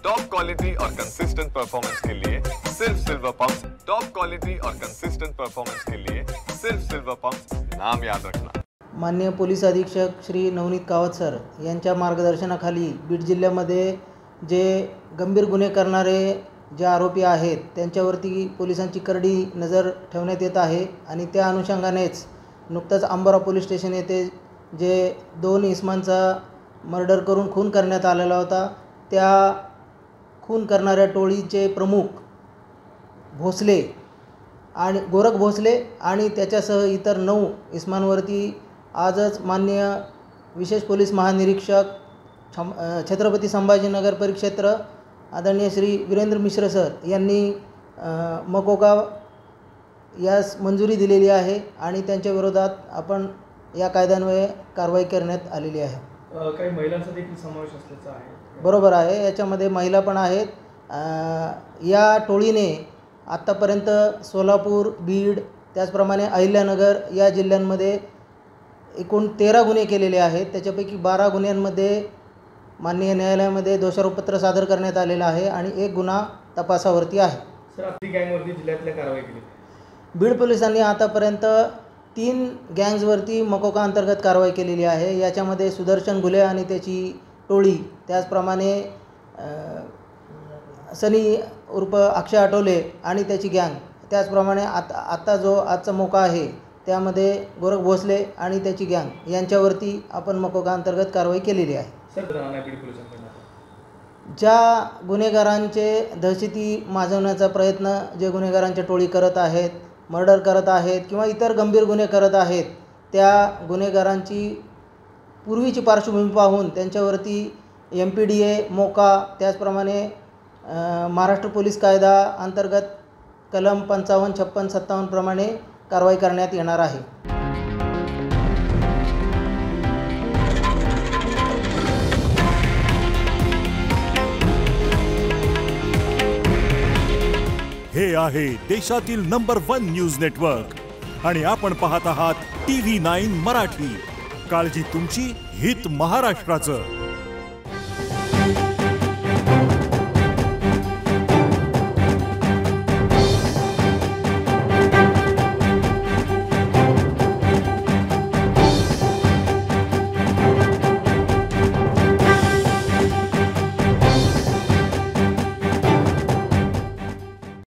Top quality और consistent performance के लिए सिर्फ सिल्वर पंप्स। टॉप क्वालिटी और कंसिस्टेंट परफॉर्मेंस के लिए सिर्फ सिल्वर पंप्स, नाम याद रखना। माननीय पोलीस अधीक्षक श्री नवनीत कावत सर यांच्या मार्गदर्शनाखाली बीड जिल्ह्यामध्ये जे गंभीर गुन्हे करणारे जे आरोपी आहेत त्यांच्यावरती पोलिसांची करडी नजर ठेवण्यात येत आहे आणि त्या अनुषंगानेच नुकताच अंबारा पोलीस स्टेशन येथे जे 2 इसमांचा मर्डर करून खून करण्यात आलेला होता, त्या खून करणाऱ्या टोळीचे प्रमुख भोसले आणि गोरख भोसले आणि त्याच्यासह इतर 9 इसमांवरती आजच माननीय विशेष पोलीस महानिरीक्षक छत्रपती संभाजीनगर परिक्षेत्र आदरणीय श्री वीरेंद्र मिश्र सर यांनी मकोका यास मंजुरी दिलेली आहे आणि त्यांच्या विरोधात आपण या कायद्यान्वये कारवाई करण्यात आलेली आहे। काही महिलांचा देखील समावेश असल्याचा आहे। बरोबर आहे, याच्यामध्ये महिला पण आहेत। या टोळीने आत्तापर्यंत सोलापूर, बीड, त्याचप्रमाणे अहिल्यानगर या जिल्ह्यांमध्ये एकूण 13 गुन्हे केलेले आहेत। त्याच्यापैकी 12 गुन्ह्यांमध्ये माननीय न्यायालयामध्ये दोषारोपपत्र सादर करण्यात आलेलं आहे आणि 1 गुन्हा तपासावरती आहे। सर, आपली गँगवरती जिल्ह्यातल्या कारवाई केली? बीड पोलिसांनी आतापर्यंत 3 गँग्सवरती मकोका अंतर्गत कारवाई केलेली आहे। याच्यामध्ये सुदर्शन घुले आणि त्याची टोळी, त्याचप्रमाणे सनी उर्फ अक्षय आठवले आणि त्याची गँग, त्याचप्रमाणे आता जो आजचा मोका आहे त्यामध्ये गोरख भोसले आणि त्याची गँग यांच्यावरती आपण मकोका अंतर्गत कारवाई केलेली आहे। ज्या गुन्हेगारांचे दहशती माजवण्याचा प्रयत्न जे गुन्हेगारांच्या टोळी करत आहेत, मर्डर करत आहेत किंवा इतर गंभीर गुन्हे करत आहेत, त्या गुन्हेगारांची पूर्वीची पार्श्वभूमी पाहून त्यांच्यावरती MPDA, मोका, त्याचप्रमाणे महाराष्ट्र पोलीस कायदा अंतर्गत कलम 55, 56, 57 प्रमाणे कारवाई करण्यात येणार आहे। हे आहे देशातील नंबर 1 न्यूज नेटवर्क आणि आपण पाहत आहात TV9 मराठी। काळजी तुमची, हित महाराष्ट्राचं।